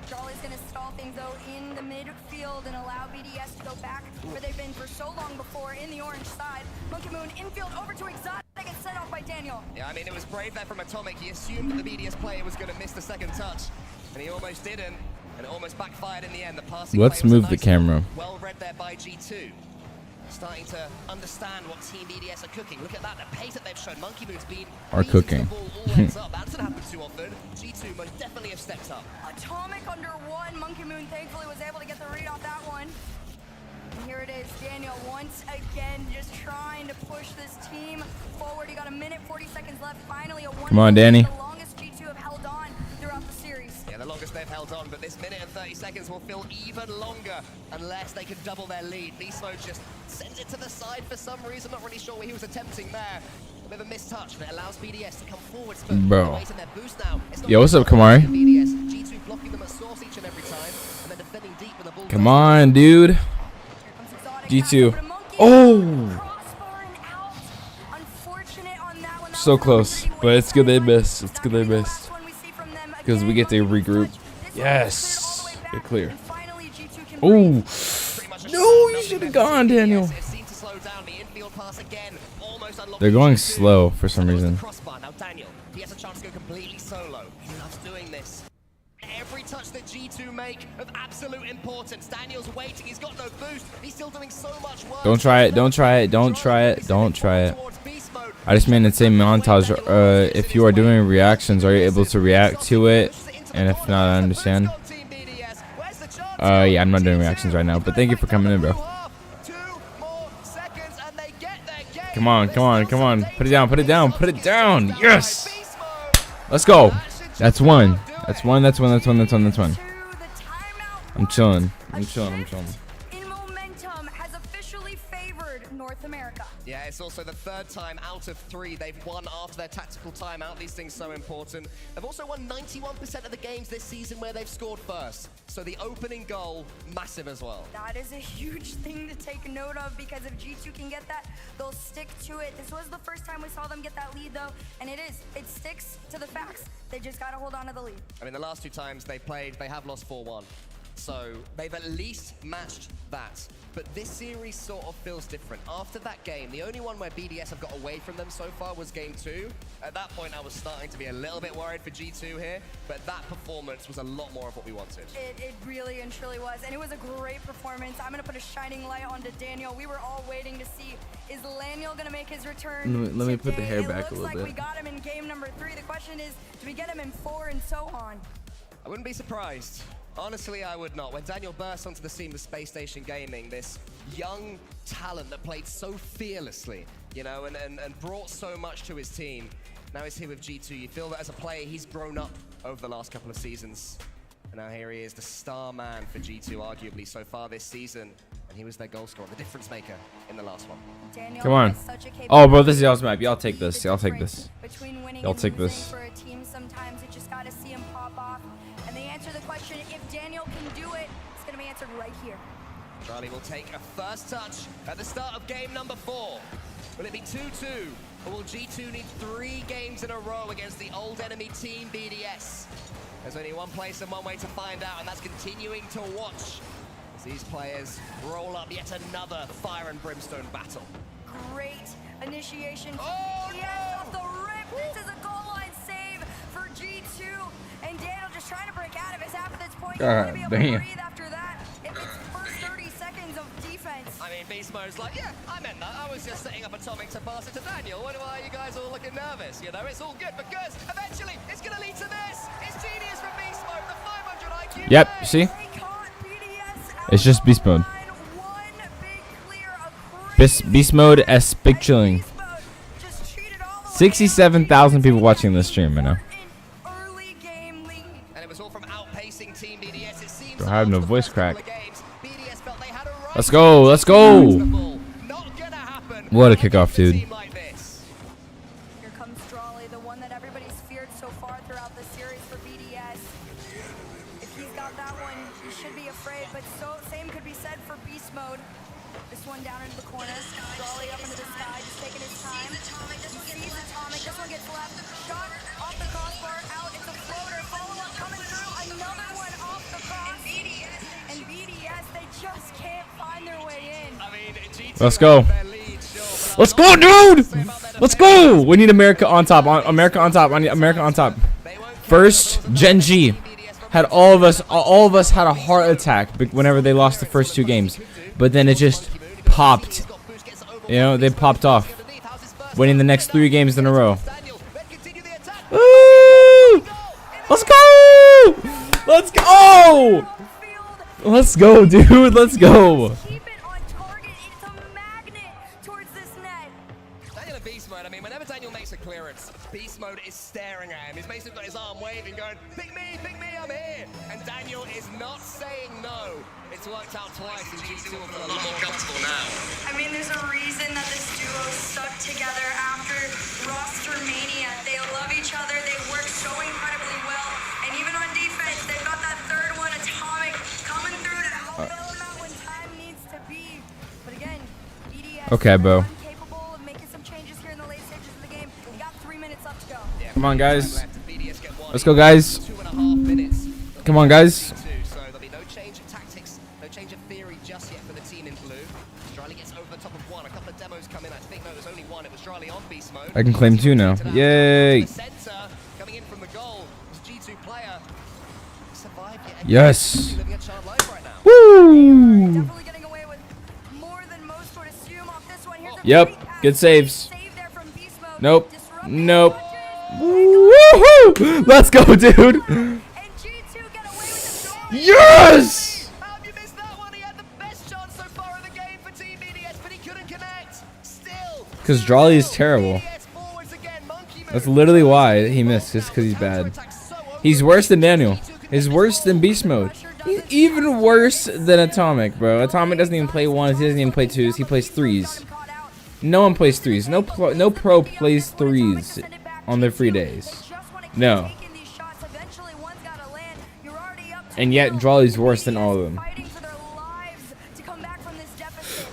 Jolly's gonna stall things though in the midfield and allow BDS to go back where they've been for so long before in the orange side. Monkey Moon infield over to Exotic and set off by Daniel. Yeah, I mean, it was brave there from Atomic. He assumed that the BDS player was going to miss the second touch, and he almost didn't, and it almost backfired in the end. The passing Let's play was move nice, the camera. Well read there by G2. Starting to understand what Team BDS are cooking. Look at that, the pace that they've shown. Monkey Moon's been cooking. The ball all heads up. That doesn't happen too often. G2 most definitely have stepped up. Atomic under one. Monkey Moon thankfully was able to get the read off that one. And here it is, Daniel once again just trying to push this team forward. He got a minute 40 seconds left. Finally a one. Come on, Danny. The longest G2 have held on throughout the series. Yeah, the longest they've held on, but this minute and 30 seconds will feel even longer unless they can double their lead. Beast Mode just sends it to the side for some reason. Not really sure what he was attempting there. A bit of a missed touch, but it allows BDS to come forward. Bro. Their boost now. Yo, what's up, Kamari? BDS, G2 blocking them at source each and every time, and then defending deep with the ball. Come on, dude. G2. Oh! So close, but it's good they missed. It's good they missed. Because we get to regroup. Yes! Get clear. Oh! No, you should have gone, Daniel. They're going slow for some reason. Now Daniel, he has a chance to go completely solo. He loves doing this. Every touch that G2 make of absolute importance. Daniel's waiting. He's got no boost. He's still doing so much work. Don't try it. Don't try it. Don't try it. Don't try it. I just made an insane montage. If you are doing reactions, are you able to react to it? And if not, I understand. Yeah, I'm not doing reactions right now. But thank you for coming in, bro. Come on, come on, come on. Put it down, put it down, put it down. Yes! Let's go. That's one. That's one, that's one, that's one, that's one, that's one. I'm chilling. I'm chilling, I'm chilling. In momentum has officially favored North America. Yeah, it's also the third time out of 3 they've won after their tactical timeout. These things so important. They've also won 91% of the games this season where they've scored first. So the opening goal, massive as well. That is a huge thing to take note of because if G2 can get that, they'll stick to it. This was the first time we saw them get that lead though, and it sticks to the facts. They just got to hold on to the lead. I mean, the last 2 times they played, they have lost 4-1. So they've at least matched that. But this series sort of feels different. After that game, the only one where BDS have got away from them so far was game 2. At that point, I was starting to be a little bit worried for G2 here, but that performance was a lot more of what we wanted. It really and truly was, and it was a great performance. I'm gonna put a shining light onto Daniel. We were all waiting to see, is Laniel gonna make his return Let me put the hair back a little bit. It looks like bit. we got him in game number 3. The question is, do we get him in 4 and so on? I wouldn't be surprised. Honestly, I would not. When Daniel burst onto the scene with Space Station Gaming, this young talent that played so fearlessly, you know, and brought so much to his team, now he's here with G2. You feel that as a player, he's grown up over the last couple of seasons. And now here he is, the star man for G2, arguably, so far this season. And he was their goal scorer, the difference maker in the last one. Daniel, come on. Oh, bro, this is y'all's map. Y'all take this. Y'all take this. Y'all take this. For a team, sometimes you just got to see him pop off. And they answer the question, if Daniel can do it, it's going to be answered right here. Charlie will take a first touch at the start of game number 4. Will it be 2-2? Or will G2 need 3 games in a row against the old enemy team BDS? There's only one place and one way to find out, and that's continuing to watch as these players roll up yet another fire and brimstone battle. Great initiation. Oh, yes, off the rip. This is a goal line save for G2. And Daniel just trying to break out of his half at this point. He's going to be able to breathe after that. If it's first 30 seconds of defense. I mean, Beast Mode's like, yeah, I meant that. I was just setting up Atomic to pass it to Daniel. Why are you guys all looking nervous? You know, it's all good because eventually it's going to lead to this. It's genius from Beast Mode, the 500 IQ. Yep, see? It's just Beast Mode. Beast Mode as big chilling. 67,000 people watching this stream right now. Bro, I have no voice crack. Let's go, let's go. What a kickoff, dude. Here comes Strawley, the one that everybody's feared so far throughout the series for BDS. If he's got that one, he should be afraid, but same could be said for Beast Mode. This one down into the corner. Strawley up into the sky, just taking his time. He sees Atomic. This one gets left. Shot off the crossbar, out. It's a floater. Follow-up coming through. Another one off the Let's go. Let's go, dude. Let's go. We need America on top. America on top. I need America on top. First, Gen G had all of us had a heart attack whenever they lost the first 2 games, but then it just popped. You know, they popped off, winning the next 3 games in a row. Woo! Let's go! Let's go! Let's go, dude. Let's go. Keep it on target. It's a magnet towards this net. Daniel in beast mode. I mean, whenever Daniel makes a clearance, beast mode is staring at him. He's basically got his arm waving, going, pick me, I'm here. And Daniel is not saying no. It's worked out twice, and G2 will feel a lot more comfortable now. I mean, there's a reason that this duo stuck together after roster mania. They love each other. They work so incredibly well. And even on defense, they've got that third one, Atomic, coming through to help bail them out when time needs to be. But again, BDS Okay, bro. capable of making some changes here in the late stages of the game. We got 3 minutes left to go. Come on, guys. Let's go, guys. 2.5 minutes. Come on, guys. So there'll be no change of tactics, no change of theory just yet for the team in blue. Strali gets over the top of one. A couple of demos come in. I think no, there's only one. It was Strali on beast mode. I can claim 2 now. Yay. The center coming in from the goal was G2 player. Survived yet again. Yes. Living a child life right now. Woo. Definitely getting away with more than most would assume off this one. Here's a Yep. great pass. Good saves. Save there from beast mode. Nope. Disrupting Nope. launches. Woohoo! Let's go, dude. And G2 get away with the draw. Yes. How have you missed that one? He had the best chance so far in the game for Team BDS, but he couldn't connect. Still. Because Drawley is terrible. BDS forwards again. Monkey move. That's literally why he missed, just because he's bad. He's worse than Daniel. He's worse than beast mode. He's even worse than Atomic, bro. Atomic doesn't even play 1s. He doesn't even play 2s. He plays 3s. No one plays 3s. No pro plays 3s on their free days. No. And yet, Drawley's worse than all of them.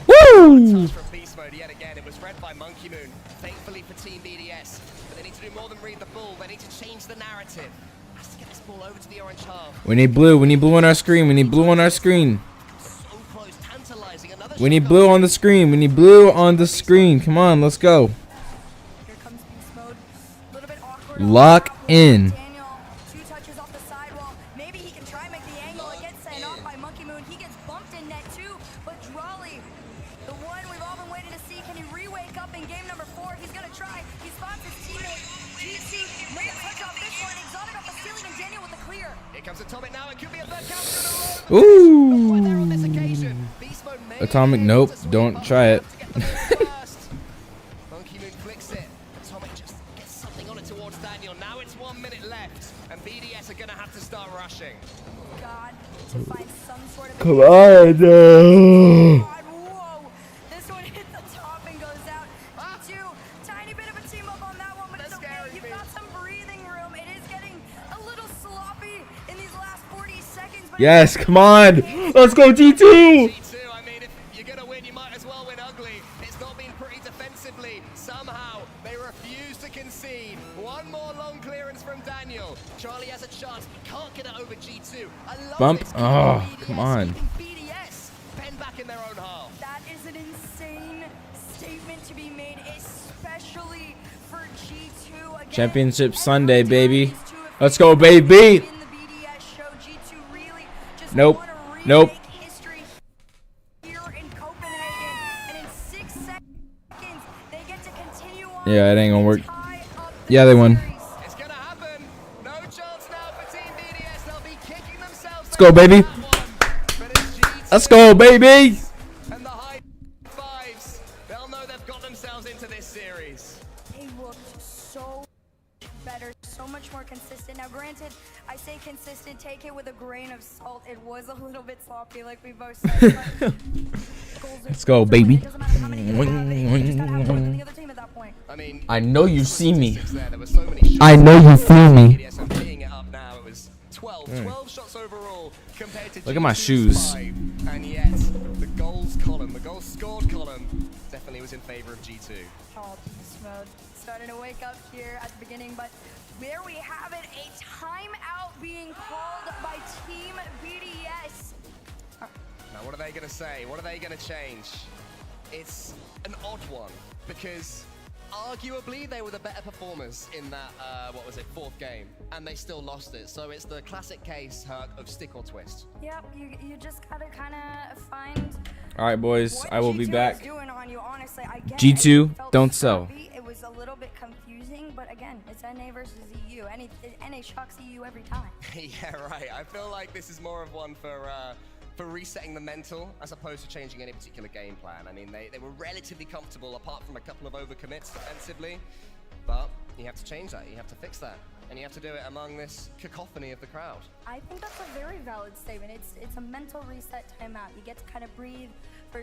Woo! From beast mode yet again. It was read by Monkey Moon. Thankfully for Team BDS. But they need to do more than read the ball. They need to change the narrative. Has to get this ball over to the orange half. We need blue. We need blue on our screen. We need blue on our screen. So close, tantalizing. Another We need blue on the screen. We need blue on the screen. Come on, let's go. Here comes beast mode. A little bit awkward. Lock in. Daniel, 2 touches off the sidewall. Maybe he can try and make the angle. It gets sent off by Monkey Moon. He gets bumped in net too. But Drawley, the one we've all been waiting to see, can he re-wake up in game number 4? He's gonna try. He spots his teammate. GC may touch off this one. Exotic off the ceiling and Daniel with the clear. Here comes Atomic now. It could be a third counter in a row. Right there on this Ooh. occasion. Beast mode may Atomic, be able nope. to swing Don't past try it. to get the ball first. Monkey Moon flicks it. Atomic just gets something on it towards Daniel. Now it's 1 minute left, and BDS are gonna have to start rushing. God, to find some sort of Come on. God, whoa. This one hits the top and goes out. G2, tiny bit of a team up on that one, but it's That okay. scares You've me. got some breathing room. It is getting a little sloppy in these last 40 seconds. But Yes, come on. Let's go, G2. G2, I mean, if you're gonna win, you might as well win ugly. It's not been pretty defensively. Somehow, they refuse to concede. One more long clearance from Daniel. Charlie has a chance, but can't get it over G2. I love Bump. this. Oh, BDS, come on. keeping BDS pen back in their own half. that is an insane statement to be made, especially for G2. Again, Championship every Sunday, time baby. these two have Let's go, been baby. in the BDS show, G2 really just Nope. wanna Nope. remake history here in Copenhagen. And in 6 seconds, they get to continue on. Yeah, it ain't gonna work. tie up Yeah, they won. series. It's gonna happen. No chance now for Team BDS. They'll be kicking themselves. Let's go, baby. But it's G2 Let's go, baby. and the high fives. They'll know they've got themselves into this series. They looked so better, so much more consistent. Now, granted, I say consistent, take it with a grain of salt. It was a little bit sloppy, like we both said. But Let's go, baby. It doesn't matter how many hits you have, you just gotta have more than the other team at that point. I mean, I know you see me. there were so many shots. I know you feel me. BDS are teeing it up now. It was 12 shots overall compared to Look at my G2's shoes. 5. And yet, the goals column, the goals scored column, definitely was in favor of G2. Oh, beast mode. Starting to wake up here at the beginning, but there we have it, a timeout being called by Team BDS. Now, what are they going to say? What are they going to change? it's an odd one because arguably they were the better performers in that, what was it, 4th game, and they still lost it. So it's the classic case, Herc, of stick or twist. Yep, you just gotta kind of find. All right, boys, What I will be G2 back. is doing on you, honestly. I get G2, it felt don't sell. sloppy. It was a little bit confusing, but again, it's NA versus EU. NA shocks EU every time. Yeah, right. I feel like this is more of one for resetting the mental as opposed to changing any particular game plan. I mean, they were relatively comfortable apart from a couple of overcommits defensively, but you have to change that. You have to fix that. And you have to do it among this cacophony of the crowd. I think that's a very valid statement. It's a mental reset timeout. You get to kind of breathe for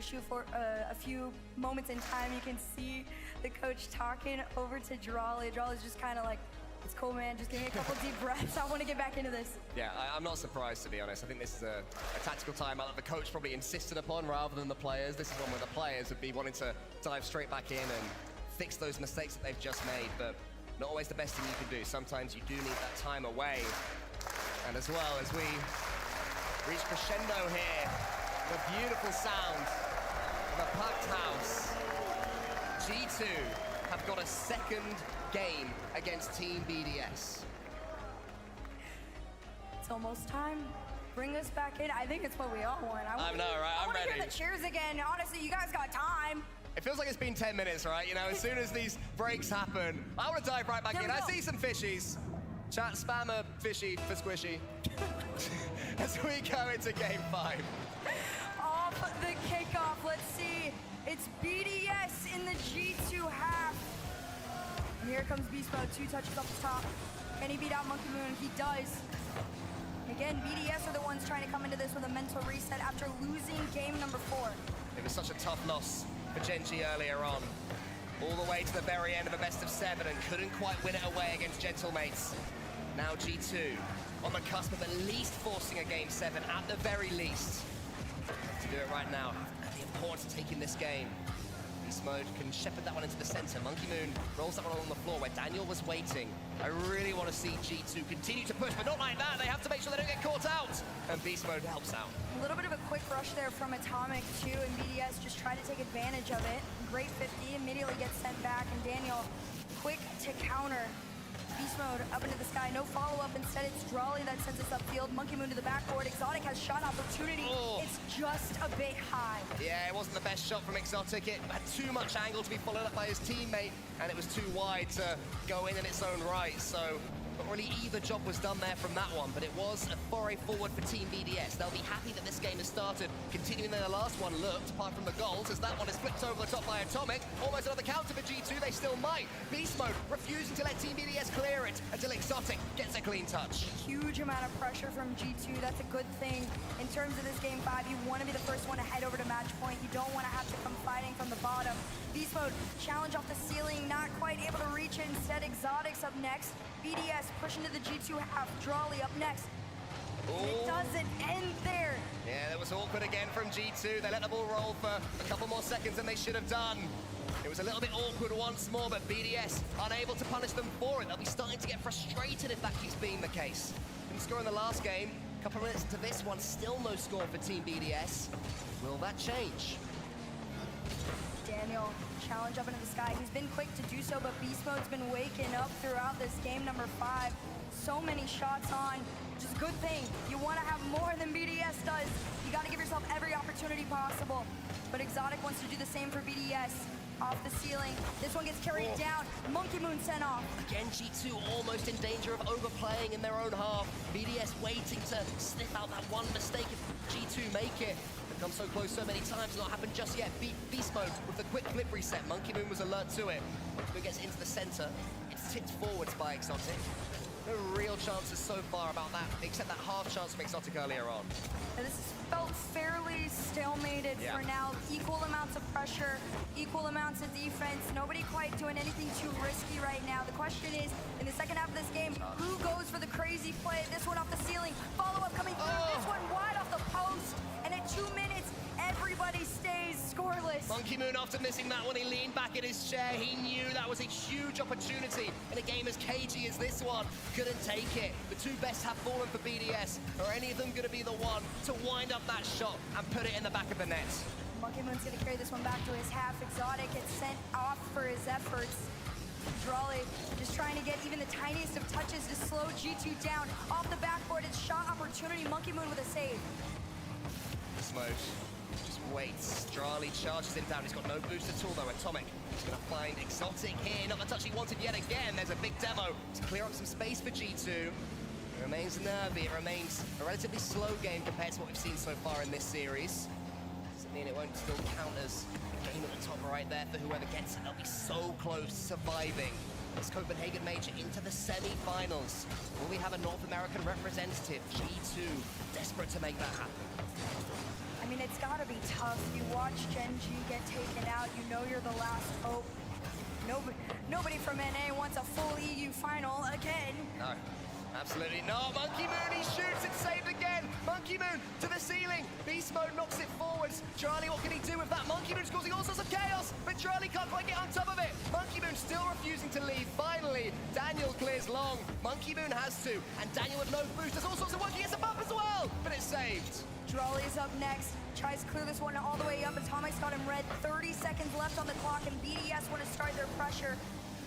a few moments in time. You can see the coach talking over to Drawley. Drawley's just kind of like, it's cool, man. Just give me a couple deep breaths. I want to get back into this. Yeah, I'm not surprised, to be honest. I think this is a tactical timeout that the coach probably insisted upon rather than the players. This is one where the players would be wanting to dive straight back in and fix those mistakes that they've just made, but not always the best thing you can do. Sometimes you do need that time away. And as well as we reach crescendo here, the beautiful sound of a packed house. G2 have got a second game against Team BDS. It's almost time. Bring us back in. I think it's what we all want. I know, right? I'm ready. I want to hear the cheers again. Honestly, you guys got time. It feels like it's been 10 minutes, right? You know, as soon as these breaks happen, I want to dive right back in. I see some fishies. Chat spammer fishy for squishy. As we go into game 5. Off the kickoff, let's see. It's BDS in the G2 half. And here comes Beast Mode, 2 touches off the top. Can he beat out Monkey Moon? He does. Again, BDS are the ones trying to come into this with a mental reset after losing game number 4. It was such a tough loss for Genji earlier on. All the way to the very end of a best of 7 and couldn't quite win it away against Gentlemates. Now G2 on the cusp of at least forcing a game 7, at the very least. To do it right now, and the importance of taking this game. Beast Mode can shepherd that one into the center. Monkey Moon rolls that one on the floor where Daniel was waiting. I really want to see G2 continue to push, but not like that. They have to make sure they don't get caught out. And Beast Mode helps out. A little bit of a quick rush there from Atomic too, and BDS just try to take advantage of it. Great 50, immediately gets sent back, and Daniel quick to counter. Beast Mode up into the sky, no follow-up. Instead, it's Drawley that sends us upfield. Monkey Moon to the backboard. Exotic has shot opportunity. Oh. It's just a bit high. Yeah, it wasn't the best shot from Exotic. It had too much angle to be followed up by his teammate, and it was too wide to go in its own right. So, not really either job was done there from that one, but it was a foray forward for Team BDS. They'll be happy that this game has started, continuing their last one looked, apart from the goals, as that one is flipped over the top by Atomic. Almost another counter for G2, they still might. Beast Mode refusing to let Team BDS clear it until Exotic gets a clean touch. Huge amount of pressure from G2. That's a good thing. In terms of this game 5, you want to be the first one to head over to match point. You don't want to have to come fighting from the bottom. Beast Mode, challenge off the ceiling, not quite able to reach it. Instead, Exotic's up next. BDS pushing to the G2 half. Drawley up next. It doesn't end there. Yeah, that was awkward again from G2. They let the ball roll for a couple more seconds than they should have done. It was a little bit awkward once more, but BDS unable to punish them for it. They'll be starting to get frustrated if that keeps being the case. Didn't score in the last game. A couple of minutes into this one, still no score for Team BDS. Will that change? Daniel, challenge up into the sky. He's been quick to do so, but Beast Mode's been waking up throughout this game number 5. So many shots on, which is a good thing. You want to have more than BDS does. You got to give yourself every opportunity possible. But Exotic wants to do the same for BDS. Off the ceiling. This one gets carried down. Monkey Moon sent off. Again, G2 almost in danger of overplaying in their own half. BDS waiting to sniff out that one mistake if G2 make it. They've come so close so many times, not happened just yet. Beast Mode with the quick flip reset. Monkey Moon was alert to it. Monkey Moon gets into the center. It's tipped forwards by Exotic. No real chances so far about that, except that half chance from Exotic earlier on. Now, this has felt fairly stalemated for now. Equal amounts of pressure, equal amounts of defense. Nobody quite doing anything too risky right now. The question is, in the second half of this game, who goes for the crazy play? This one off the ceiling, follow-up coming through. This one wide off the post. And at 2 minutes, everybody stays scoreless. Monkey Moon, after missing that one, he leaned back in his chair. He knew that was a huge opportunity in a game as cagey as this one. Couldn't take it. The 2 best have fallen for BDS. Are any of them going to be the one to wind up that shot and put it in the back of the net? Monkey Moon's gonna carry this one back to his half. Exotic gets sent off for his efforts. Drawley just trying to get even the tiniest of touches to slow G2 down. Off the backboard, it's shot opportunity. Monkey Moon with a save. Smoke just waits. Drawley charges him down. He's got no boost at all though. Atomic is going to find Exotic here. Not the touch he wanted yet again. There's a big demo to clear up some space for G2. It remains nervy. It remains a relatively slow game compared to what we've seen so far in this series. Doesn't mean it won't still count as a game at the top right there for whoever gets it. They'll be so close to surviving this Copenhagen major into the semi-finals. Will we have a North American representative? G2 desperate to make that happen. I mean, it's gotta be tough. You watch Gen G get taken out, you know you're the last hope. Nobody from NA wants a full EU final again. No, absolutely not. Monkey Moon, he shoots, it's saved again. Monkey Moon to the ceiling. Beast Mode knocks it forwards. Charlie, what can he do with that? Monkey Moon's causing all sorts of chaos, but Charlie can't quite get on top of it. Monkey Moon still refusing to leave. Finally, Daniel clears long. Monkey Moon has to, and Daniel with no boost. There's all sorts of work. He gets a bump as well, but it's saved. Drawley is up next. Tries to clear this one all the way up. Atomic's got him red. 30 seconds left on the clock, and BDS want to start their pressure.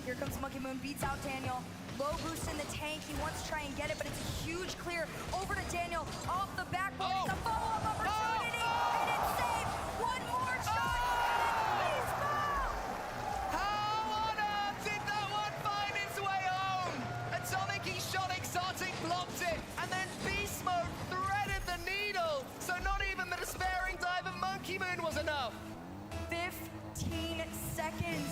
Here comes Monkey Moon, beats out Daniel. Low boost in the tank. He wants to try and get it, but it's a huge clear. Over to Daniel, off the backboard. It's a follow-up opportunity, and it's saved. One more shot. Baseball! How on earth did that one find its way home? Atomic, he shot Exotic, blocked it, and then Beast Mode threaded the needle. So not even the despairing dive of Monkey Moon was enough. 15 seconds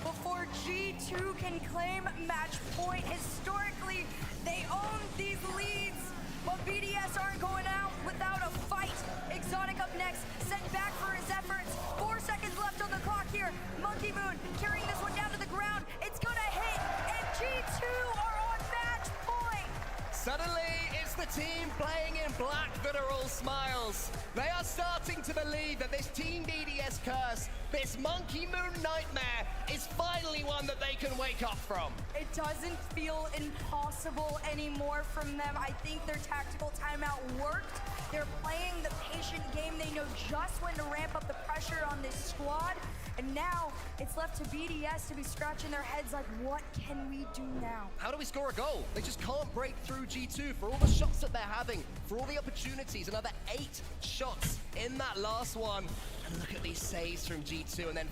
before G2 can claim match point. Historically, they own these leads, but BDS aren't going out without a fight. Exotic up next, sent back for his efforts. 4 seconds left on the clock here. Monkey Moon carrying this one down to the ground. It's gonna hit, and G2 are on match point. Suddenly, it's the team playing in black that are all smiles. They are starting to believe that this Team BDS curse, this Monkey Moon nightmare, is finally one that they can wake up from. It doesn't feel impossible anymore from them. I think their tactical timeout worked. They're playing the patient game. They know just when to ramp up the pressure on this squad. And now it's left to BDS to be scratching their heads like, what can we do now? How do we score a goal? They just can't break through G2 for all the shots that they're having, for all the opportunities. Another 8 shots in that last one. And look at these saves from G2. And then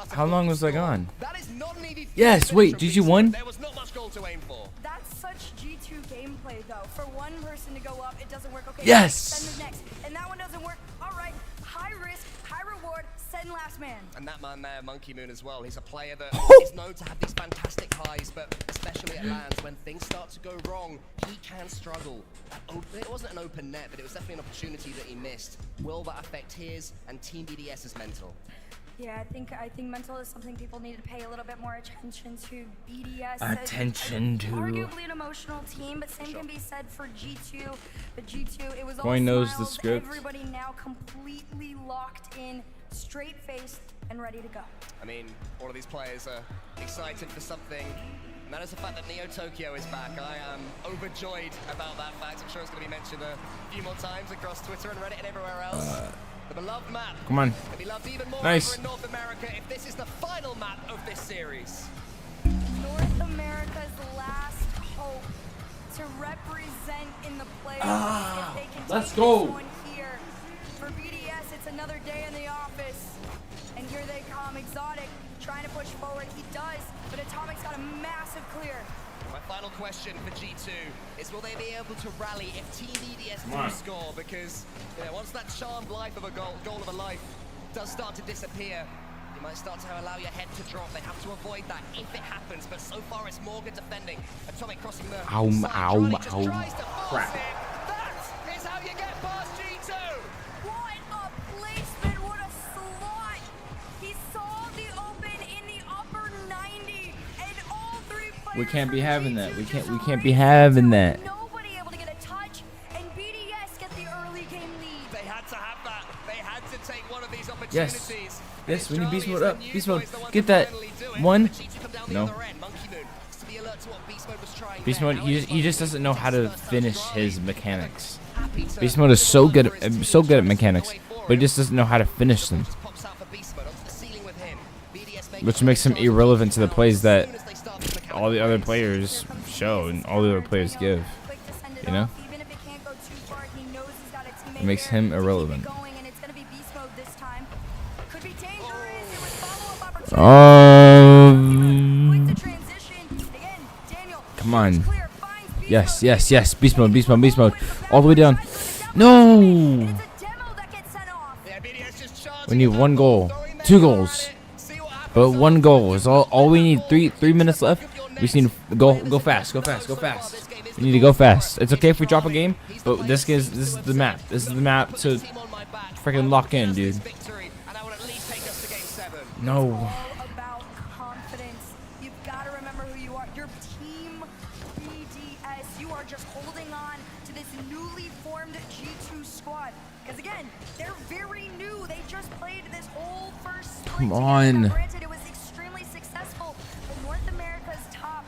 how long was I gone? That is not an easy. Yes, wait, G2 won? There was not much goal to aim for. That's such G2 gameplay, though. For one person to go up, it doesn't work. Okay, yes! Send the next. And that one doesn't work. All right, high risk, high reward, send last man. And that man there, Monkey Moon as well. He's a player that is known to have these fantastic highs, but especially at lands, when things start to go wrong, he can struggle. It wasn't an open net, but it was definitely an opportunity that he missed. Will that affect his and Team BDS's mental? Yeah, I think mental is something people need to pay a little bit more attention to. BDS attention to. Arguably an emotional team, but same can be said for G2. But G2, it was all Boy knows smiles. the script. Everybody now completely locked in, straight-faced, and ready to go. I mean, all of these players are excited for something. And that is the fact that Neo Tokyo is back. I am overjoyed about that fact. I'm sure it's going to be mentioned a few more times across Twitter and Reddit and everywhere else. The beloved map. Come on. It'll be loved even more Nice. over in North America if this is the final map of this series. North America's last hope to represent in the playoffs. If they can let's take go. this one here. For BDS, it's another day in the office. And here they come. Exotic trying to push forward. He does, but Atomic's got a massive clear. My final question for G2 is, will they be able to rally if Team BDS do score? Because, you know, once that charmed life of a goal of a life does start to disappear, you might start to allow your head to drop. They have to avoid that if it happens, but so far it's Morgan defending. Atomic crossing the side. Charlie just tries to force it. That is how you get past G2! What a placement, what a slot. He saw the open in the upper 90, and all 3 players We can't be from having that. G2 We just can't be raced having into that. it. Nobody able to get a touch, and BDS get the early game lead. They had to have that. They had to take one of these opportunities. Yes. Yes, we need beast mode up. Beast mode. Get that. One. No. Beast mode. He just doesn't know how to finish his mechanics. Beast mode is so good at mechanics. but he just doesn't know how to finish them, Just pops out for Beast Mode onto the ceiling with him. BDS making which makes him irrelevant to the plays that as soon as they start to mechanical all the other players show and all the other players give. Quick to send it You know? off, even if it can't go too far, he knows he's got a teammate It makes there him to keep it irrelevant. going, and it's gonna be beast mode this time. Could be dangerous. It was follow-up opportunity. Quick to transition. Again, Daniel. Come on. Clear, finds beast Yes, mode. yes, yes. Beast mode, beast mode, beast mode. All the way down. No. It's a demo that gets sent off. Yeah, BDS just charging We need it one up, goal. throwing their 2 gear goals. at it. See what happens. But 1 goal is all we need. 3 minutes left. We just need to go fast, go fast, go fast. We need to go fast. It's okay if we drop a game, but this is the map. This is the map to freaking lock in, dude. No. All about confidence. You've got to remember who you are. Your team, BDS. You are just holding on to this newly formed G2 squad. Because again, they're very new. They just played this whole first split Come together. on. Now, granted, it was extremely successful, but North America's top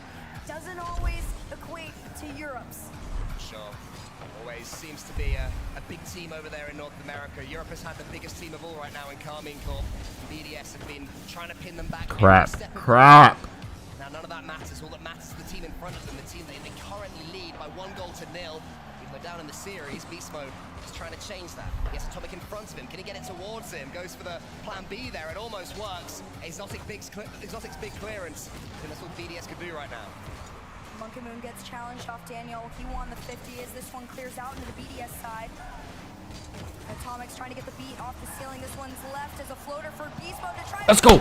doesn't always equate to Europe's. Sure. Always seems to be a big team over there in North America. Europe has had the biggest team of all right now in Carmine Corp. BDS have been trying to pin them back. Crap. every step of the Crap. way. Now none of that matters. All that matters is the team in front of them, the team that they currently lead by 1 goal to 0. Even though down in the series, Beast Mode is trying to change that. He has Atomic in front of him. Can he get it towards him? Goes for the plan B there. It almost works. Exotic's big clearance. And that's what BDS could do right now. Monkey Moon gets challenged off Daniel. He won the 50 as this one clears out into the BDS side. Atomic's trying to get the beat off the ceiling. This one's left as a floater for Beast Mode to try. Let's go.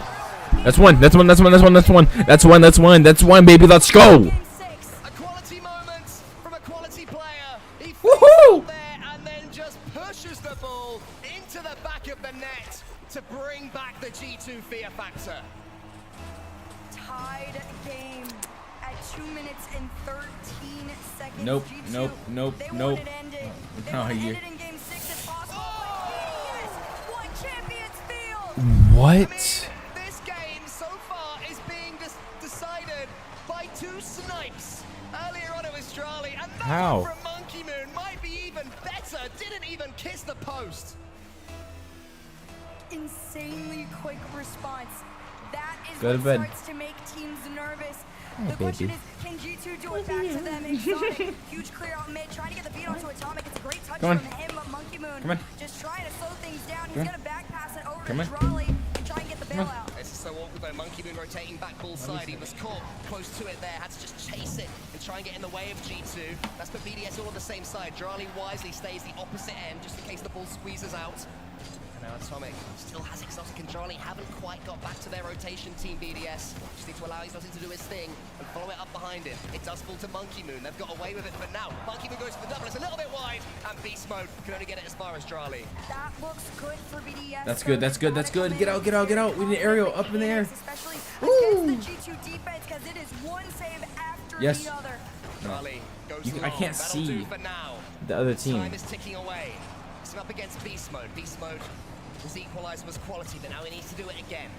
That's one. That's one. That's one. That's one. That's one. That's one. That's one. That's one, baby. Let's go. Game 6. A quality moment from a quality player. He Woohoo! fakes there and then just pushes the ball into the back of the net to bring back the G2 fear factor. Tied game at 2 minutes and 13 seconds. Nope, G2, nope, nope, they nope. want it ended. They Oh, want it you- ended in game 6 if possible. Yes! One Champions Field! What? This game so far is being decided by 2 snipes. Earlier on it was Charlie, and that How? one from Monkey Moon might be even better. Didn't even kiss the post. Insanely quick response. That is Go to what bed. starts to make teams nervous. Oh, The question baby. is, can G2 do it back to them? Exotic, huge clear out mid, trying to get the beat onto Atomic. It's a great touch Come on. from him, but Monkey Moon Come on. just trying to slow things down. He's Come on. going to back pass it over Come to on. Drawley and try and get the bailout. This is so awkward though. Monkey Moon rotating back ball side. He was caught close to it there. Had to just chase it and try and get in the way of G2. That's put BDS all on the same side. Drali wisely stays the opposite end just in case the ball squeezes out. And now Atomic still has Exotic and Drali. Haven't quite got back to their rotation, team BDS. Just need to allow Exotic to do his thing and follow it up behind him. It does fall to Monkey Moon. They've got away with it for now. Monkey Moon goes for the double. It's a little bit wide. And Beast Mode can only get it as far as Drali. That looks good for BDS. That's good, that's good, that's good. Get out, get out, get out. We need an aerial up in the air. Especially Woo! against the G2 defense, because it is one save after Yes. the other. Drali goes I long. can't That'll do see for now. the other team. Time is ticking away. He's up against Beast Mode. Beast Mode, his equalizer was quality, but now he needs to do it again.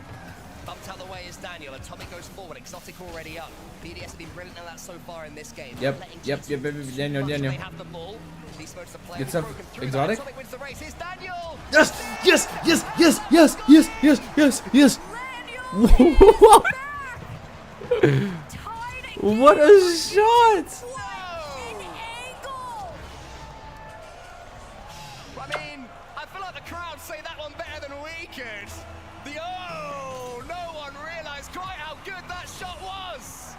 Bumped out the way is Daniel. Atomic goes forward. Exotic already up. BDS have been brilliant at that so far in this game. Yep, Letting yep, G2 yep, yep, so Daniel, much Daniel. They have the ball. Beast Mode's the player Good who's stuff. broken through Exotic? that. Atomic wins the race. Here's Daniel. Yes, yes, yes, yes, yes, yes, yes, yes, yes. Daniel! Tied What a shot! an angle! I mean, I feel like the crowd say that one better than we could. No one realized quite how good that shot was.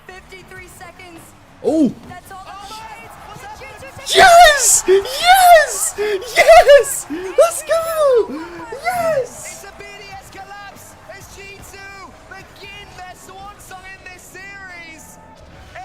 53 seconds. Oh! That's all the shades. G2 takes Yes! Yes! Yes! Let's go! Yes! It's a BDS collapse as G2 begin their swan song in this series.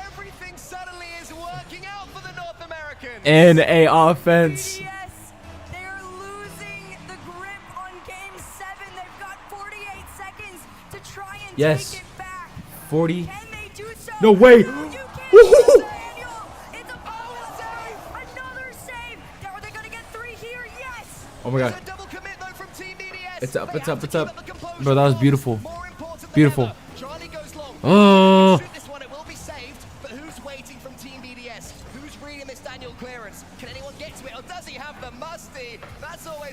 Everything suddenly is working out for the North Americans. And a offense. BDS, they are losing the grip on game 7. They've got 48 seconds to try and Yes. take it back. 40. Can they do so? No way. You can't Woohoo! do Daniel. It's a power save. Another save. Are they going to get 3 here? Yes. Oh my god. It's a double commit though from Team BDS. It's up, They it's have up, to it's keep up. the composure. Bro, that was beautiful. More important than Beautiful. ever. Charlie goes long. Oh. Shoot this one, it will be saved, but who's waiting from Team BDS? Who's reading this Daniel clearance? Can anyone get to it, or does he have the musty? That's always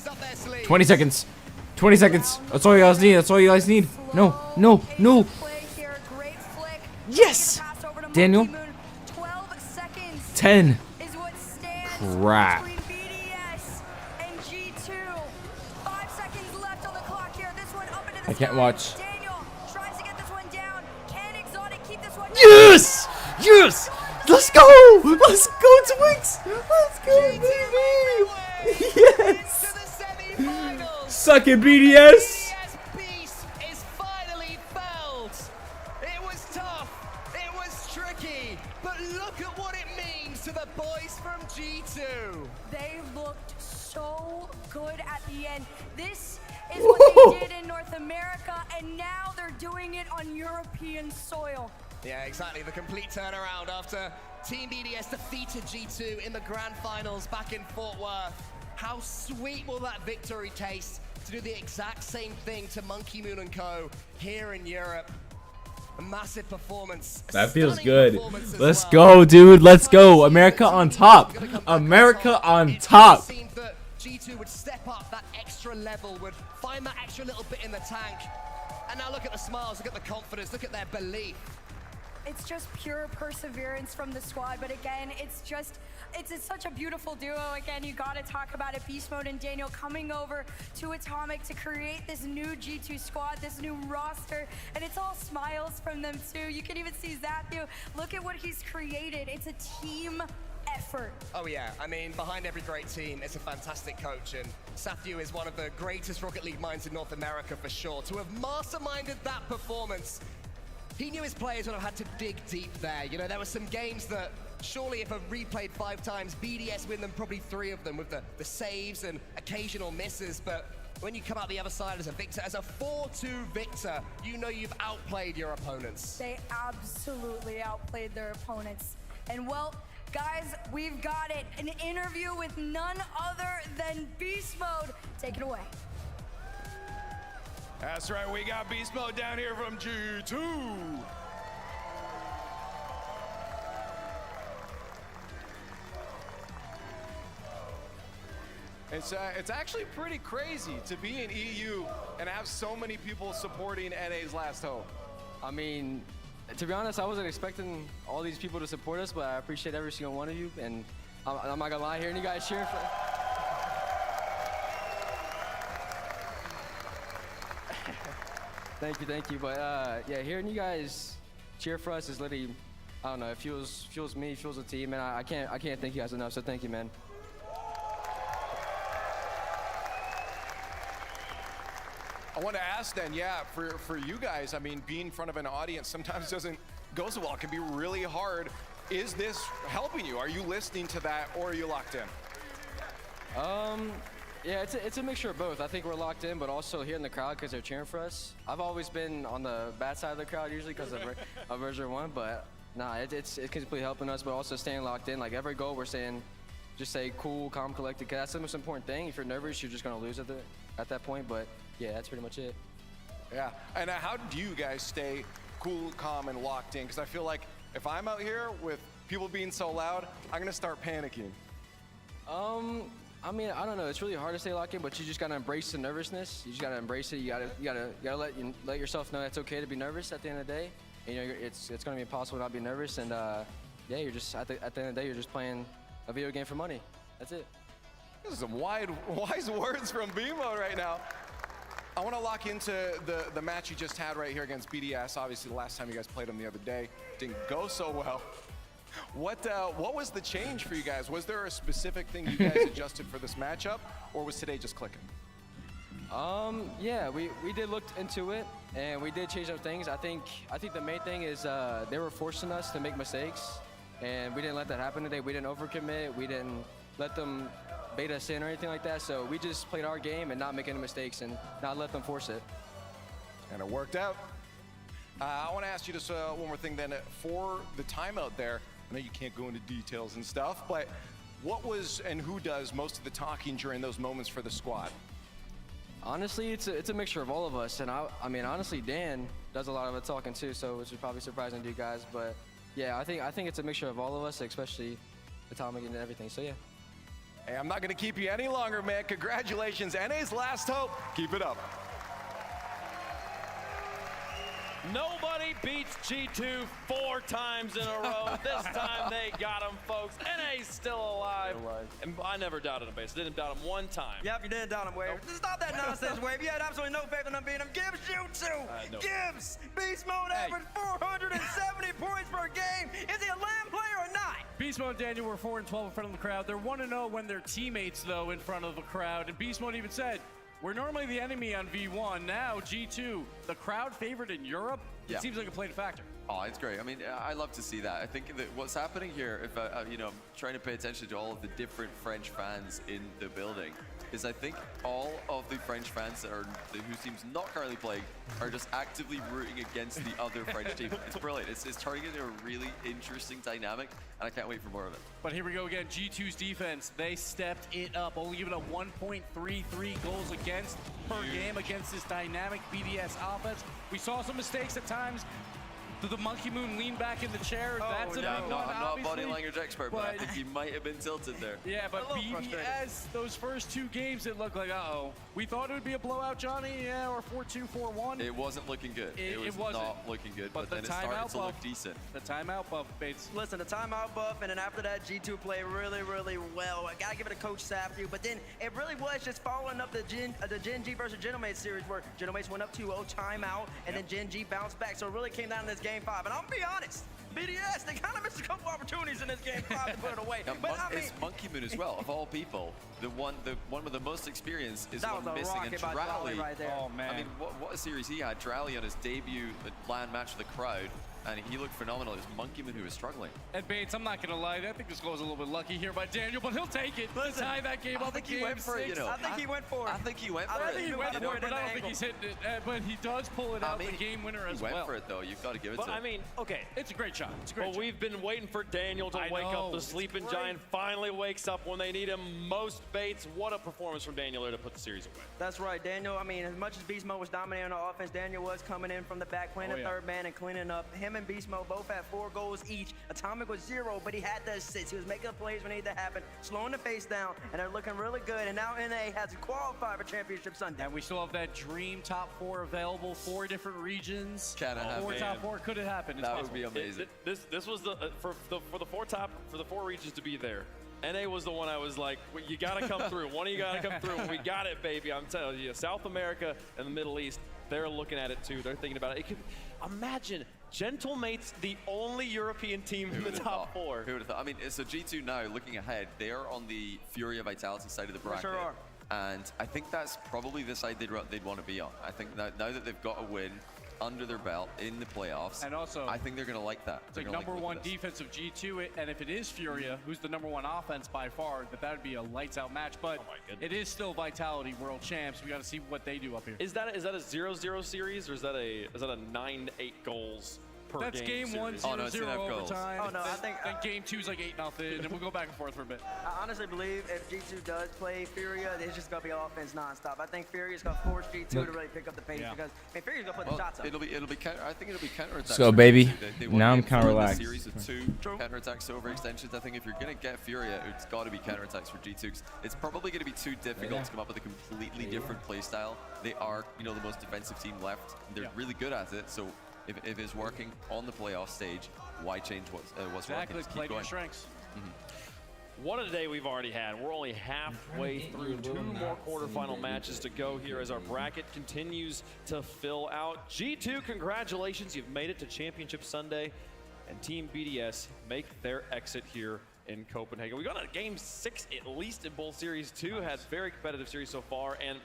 20 seconds. 20 seconds. That's all you guys need. That's all you guys need. No, no, no. Yes! Daniel. 12 seconds 10. is what stands Crap. between BDS and G2. 5 seconds left on the clock here. This one up into the I can't sky. watch. Daniel tries to get this one down. Can Exotic keep this one down? Yes! Yes! Let's go! Let's go, Twix! Let's go, baby! Yes! Suck it, BDS! Beast is finally felt. It was tough, it was tricky, but look at what it means to the boys from G2. They looked so good at the end. This is what they did in North America, and now they're doing it on European soil. Yeah, exactly. The complete turnaround after Team BDS defeated G2 in the grand finals back in Fort Worth. How sweet will that victory taste to do the exact same thing to Monkey Moon and Co. here in Europe? A massive performance. That feels good. Let's go, dude. Let's go. America on top. America on top. It seemed that G2 would step up that extra level, would find that extra little bit in the tank. And now look at the smiles, look at the confidence, look at their belief. It's just pure perseverance from the squad, but again, it's such a beautiful duo. Again, you gotta talk about it. Beast Mode and Daniel coming over to Atomic to create this new G2 squad, this new roster, and it's all smiles from them too. You can even see Zathu. Look at what he's created. It's a team effort. Oh yeah, I mean, behind every great team is a fantastic coach, and Sathu is one of the greatest Rocket League minds in North America for sure. To have masterminded that performance, he knew his players would have had to dig deep there. You know, there were some games that surely if replayed 5 times, BDS win them probably 3 of them with the saves and occasional misses, but when you come out the other side as a victor, as a 4-2 victor, you know you've outplayed your opponents. They absolutely outplayed their opponents. And well, guys, we've got it. An interview with none other than Beast Mode. Take it away. That's right, we got Beast Mode down here from G2. It's actually pretty crazy to be in EU and have so many people supporting NA's Last Hope. I mean, to be honest, I wasn't expecting all these people to support us, but I appreciate every single one of you, and I'm not gonna lie, hearing you guys cheering for... Thank you, but yeah, hearing you guys cheer for us is literally, I don't know, it fuels me, fuels the team, and I can't thank you guys enough, so thank you, man. I want to ask then, yeah, for you guys, I mean, being in front of an audience sometimes doesn't go so well. It can be really hard. Is this helping you? Are you listening to that, or are you locked in? Yeah, it's a mixture of both. I think we're locked in, but also hearing the crowd because they're cheering for us. I've always been on the bad side of the crowd usually because of version 1, but nah, it's completely helping us, but also staying locked in. Like every goal we're saying, just say cool, calm, collected, because that's the most important thing. If you're nervous, you're just gonna lose at that point, but yeah, that's pretty much it. Yeah, and how do you guys stay cool, calm, and locked in? Because I feel like if I'm out here with people being so loud, I'm gonna start panicking. I mean, I don't know. It's really hard to stay locked in, but you just gotta embrace the nervousness. You just gotta embrace it. You gotta let yourself know it's okay to be nervous at the end of the day. And, you know, it's gonna be impossible not to be nervous. And yeah, you're just at the end of the day, you're just playing a video game for money. That's it. This is some wise words from BMO right now. I want to lock into the match you just had right here against BDS. Obviously, the last time you guys played them the other day didn't go so well. What was the change for you guys? Was there a specific thing you guys adjusted for this matchup, or was today just clicking? Yeah, we did look into it, and we did change up things. I think the main thing is they were forcing us to make mistakes, and we didn't let that happen today. We didn't overcommit. We didn't let them bait us in or anything like that. So we just played our game and not make any mistakes and not let them force it. And it worked out. I want to ask you just one more thing then. For the timeout there, I know you can't go into details and stuff, but what was and who does most of the talking during those moments for the squad? Honestly, it's a mixture of all of us, and I mean, honestly, Dan does a lot of the talking too, so which is probably surprising to you guys, but yeah, I think it's a mixture of all of us, especially Atomic and everything. So yeah. Hey, I'm not going to keep you any longer, man. Congratulations. NA's last hope. Keep it up. Nobody beats G2 4 times in a row. This time they got him, folks. NA's still alive. And I never doubted him, base. Didn't doubt him one time. Yep, you didn't doubt him, Wave. Nope. Stop that nonsense, Wave. You had absolutely no faith in him beating him. Gibbs, you two. No. Gibbs, beast mode average 470 points per game. Is he a LAN player or not? Beast Mode and Daniel were 4-12 in front of the crowd. They're 1-0 when they're teammates, though, in front of the crowd. And Beast Mode even said, we're normally the enemy on V1. Now, G2, the crowd favorite in Europe, it seems like a playing factor. Oh, it's great. I mean, I love to see that. I think that what's happening here, if you know, I'm trying to pay attention to all of the different French fans in the building, is I think all of the French fans that are whose team's not currently playing are just actively rooting against the other French team. It's brilliant. It's turning into a really interesting dynamic, and I can't wait for more of it. But here we go again. G2's defense, they stepped it up, only giving up 1.33 goals against per game against this dynamic BDS offense. We saw some mistakes at times. The Monkey Moon leaned back in the chair. That's a big one, I'm not a body obviously. language expert, but I think he might have been tilted there. Yeah, but BDS, those first 2 games, it looked like, uh-oh. We thought it would be a blowout, Johnny, yeah, or 4-2, 4-1. It wasn't looking good. It was wasn't. not looking good, but the then it started to look buff, decent. The timeout buff, Bates. Listen, the timeout buff, and then after that, G2 played really, really well. I gotta give it a Coach Safdie, but then it really was just following up the Gen G versus Genomates series where Genomates went up 2-0, timeout, and then Gen G bounced back. So it really came down to this game 5. And I'm gonna be honest, BDS, they kind of missed a couple opportunities in this game 5 to put it away. Now, But I mean, it's Monkey Moon as well, of all people. The one with the most experience is that one was a missing, and rocket by Drally Drally right there. Oh, man. I mean, what a series he had. Drally on his debut LAN match with the crowd, and he looked phenomenal. It was Monkey Moon who was struggling. And Bates, I'm not going to lie, I think this goal was a little bit lucky here by Daniel, but he'll take it. Let's tie that game up. I think he went for it, you know. I think he went for it. I think he went for I it. think he went you for know. it. But I don't think he's hitting it. But he does pull it out, the game winner as He well. went for it, though. You've got to give it But to him. I mean, okay. It's a great shot. It's a great But shot. we've been waiting for Daniel to wake up. The sleeping giant finally wakes up when they need him most. Bates, what a performance from Daniel there to put the series away. That's right, Daniel. I mean, as much as Beast Mode was dominating on offense, Daniel was coming in from the back, playing the third man and cleaning up. Him and Beast Mode both had 4 goals each. Atomic was 0, but he had the assists. He was making the plays when it needed to happen, slowing the face down, and they're looking really good. And now NA has qualified for Championship Sunday. And we still have that dream top 4 available, 4 different regions. Can it happen? 4 top 4. Could it happen? It's That possible. would be amazing. This was the for the 4 regions to be there. NA was the one I was like, well, you gotta come through. One of you gotta come through. We got it, baby. I'm telling you, South America and the Middle East, they're looking at it too. They're thinking about it. Imagine Gentlemates, the only European team in the top 4. Who would have thought? I mean, so G2 now, looking ahead, they are on the Furia Vitality side of the bracket. Sure are. And I think that's probably the side they'd want to be on. I think now that they've got a win under their belt in the playoffs, And also, I think they're going to like that. it's like number 1 defensive G2, and if it is Furia, who's the number 1 offense by far, that would be a lights out match. But it is still Vitality World Champs. We got to see what they do up here. Is that a 0-0 series, or is that a 9-8 goals per That's game series? 1, 0-0 Oh, no, it's enough goals. overtime. Oh, no, I think- then game 2 is like 8-0, and we'll go back and forth for a bit. I honestly believe if G2 does play Furia, it's just going to be offense nonstop. I think Furia's going to force G2 to really pick up the pace because, I mean, Furia's going to put the shots up. It'll be counter. I think it'll be counterattacks. Let's go, baby. They Now I'm kinda kinda relaxed. Series of 2 counterattacks over extensions. I think if you're gonna get Furia, it's got to be counterattacks for G2. 'Cause it's probably gonna be too difficult to come up with a completely different play style. They are, you know, the most defensive team left. They're really good at it. So if it's working on the playoff stage, why change what's Exactly, working? Just play keep to your going. strengths. What a day we've already had. We're only halfway through 2 more quarterfinal matches to go here as our bracket continues to fill out. G2, congratulations. You've made it to Championship Sunday. And Team BDS make their exit here in Copenhagen. We got a game 6 at least in both series. 2 had very competitive series so far, and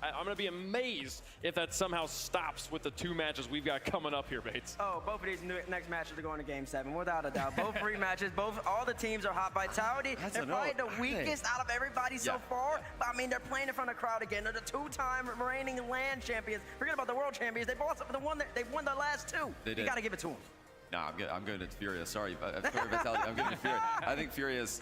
I'm going to be amazed if that somehow stops with the 2 matches we've got coming up here, Bates. Oh, both of these next matches are going to Game 7, without a doubt. Both rematches, all the teams are hot. Vitality, they're probably the weakest out of everybody so far. But I mean, they're playing in front of the crowd again. They're the 2-time reigning LAN champions. Forget about the world champions. They won the last 2. You got to give it to them. No, I'm going to Furia. Sorry, Vitality. I'm going to Furia. I think Furia is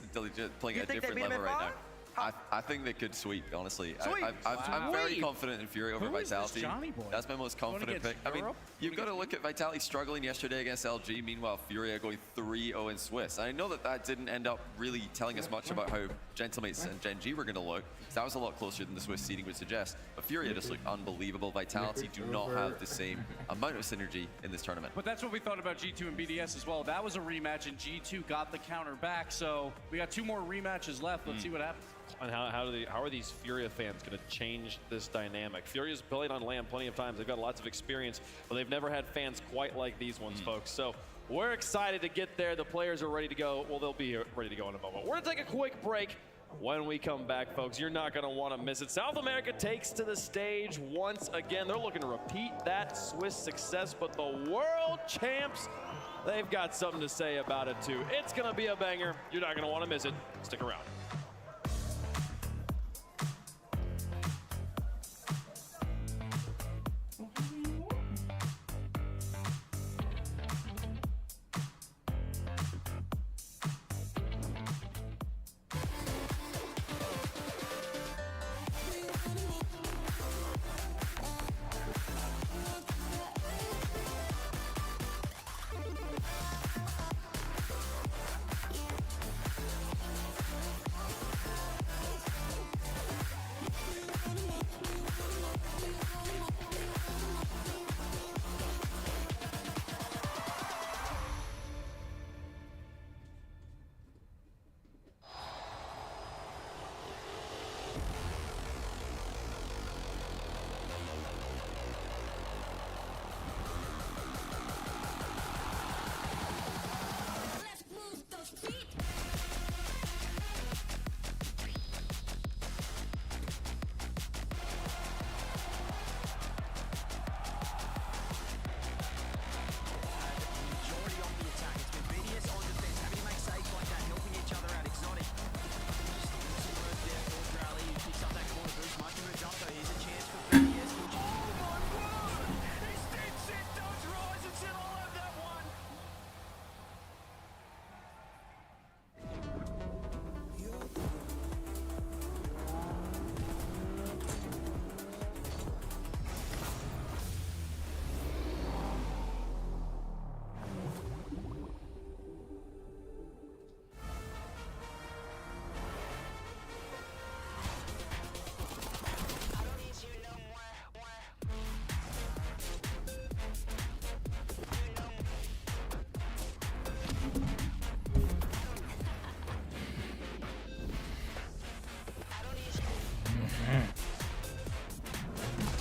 playing at a different level right now. I think they could sweep, honestly. Sweep? I'm very confident in Fury over Who is this Vitality. Johnny boy? That's my most confident pick. against I mean, Europe? you've got to look at Vitality struggling yesterday against LG. Meanwhile, Fury are going 3-0 in Swiss. I know that didn't end up really telling us much about how Gentlemates and Gen G were going to look. That was a lot closer than the Swiss seeding would suggest. But Fury just looked unbelievable. Vitality do not have the same amount of synergy in this tournament. But that's what we thought about G2 and BDS as well. That was a rematch, and G2 got the counter back. So we got 2 more rematches left. Let's see what happens. And how are these Furia fans going to change this dynamic? Furia's played on LAN plenty of times. They've got lots of experience, but they've never had fans quite like these ones, folks. So we're excited to get there. The players are ready to go. Well, they'll be ready to go in a moment. We're going to take a quick break. When we come back, folks, you're not going to want to miss it. South America takes to the stage once again. They're looking to repeat that Swiss success, but the world champs, they've got something to say about it too. It's going to be a banger. You're not going to want to miss it. Stick around.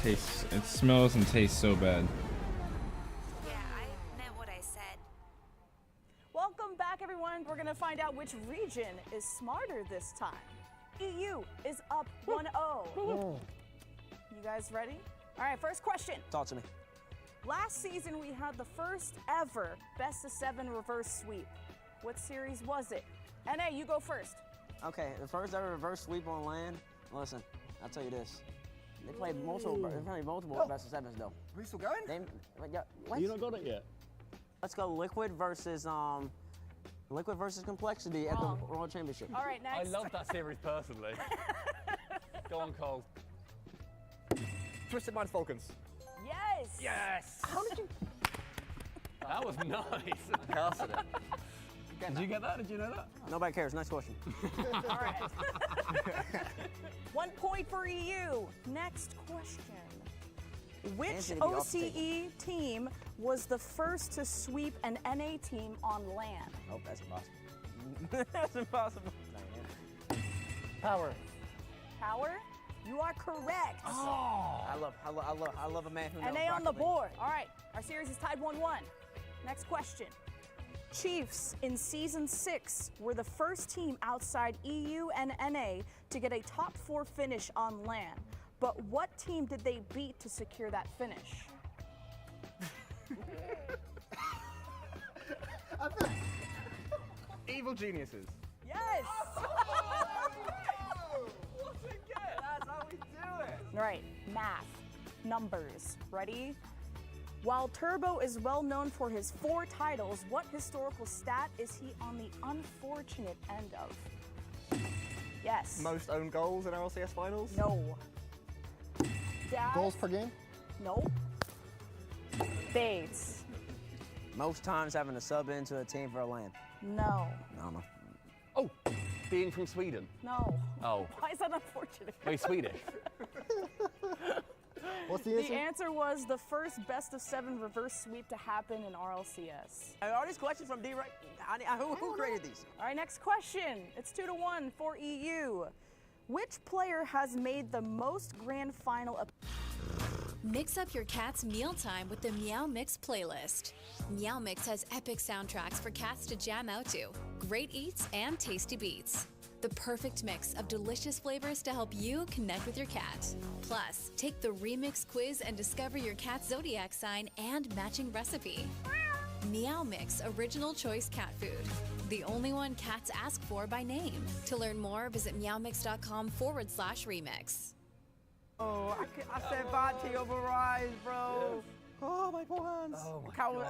It smells and tastes so bad. Yeah, I meant what I said. Welcome back, everyone. We're gonna find out which region is smarter this time. EU is up 1-0. You guys ready? All right, first question. Talk to me. Last season, we had the first ever best-of-7 reverse sweep. What series was it? NA, you go first. Okay, the first ever reverse sweep on LAN. Listen, I'll tell you this. They played multiple best-of-7s though. Are we still going? What? You not got it yet? Let's go Liquid versus Complexity at the World Championship. All right, next. I love that series personally. Go on, Cole. Twisted Minds Falcons. Yes. Yes. How did you? That was nice. Casted it. Did you get that? Did you know that? Nobody cares. Next question. All right. 1 point for EU. Next question. Which OCE team was the first to sweep an NA team on LAN? Nope, that's impossible. That's impossible. Power. Power? You are correct. Oh. I love a man who knows. NA on the Rocket League. board. All right, our series is tied 1-1. Next question. Chiefs in Season 6 were the first team outside EU and NA to get a top 4 finish on LAN. But what team did they beat to secure that finish? Evil Geniuses. Yes! What's it get? That's how we do it. All right, math, numbers, ready? While Turbo is well known for his 4 titles, what historical stat is he on the unfortunate end of? Yes. Most own goals in RLCS finals? No. Dad? Goals per game? No. Bates? Most times having to sub into a team for a LAN. No. No. Oh, being from Sweden. No. Oh. Why is that unfortunate? Very Swedish. What's the answer? The answer was the first best-of-7 reverse sweep to happen in RLCS. Are these questions from D, right? Who created these? All right, next question. It's 2-1 for EU. Which player has made the most grand final? Mix up your cat's mealtime with the Meow Mix playlist. Meow Mix has epic soundtracks for cats to jam out to, great eats and tasty beats. The perfect mix of delicious flavors to help you connect with your cat. Plus, take the remix quiz and discover your cat's zodiac sign and matching recipe. Meow Mix Original Choice Cat Food. The only one cats ask for by name. To learn more, visit meowmix.com/remix. Oh, I said Vati over Rise, bro. Yes. Oh, my poor hands. Oh, my God.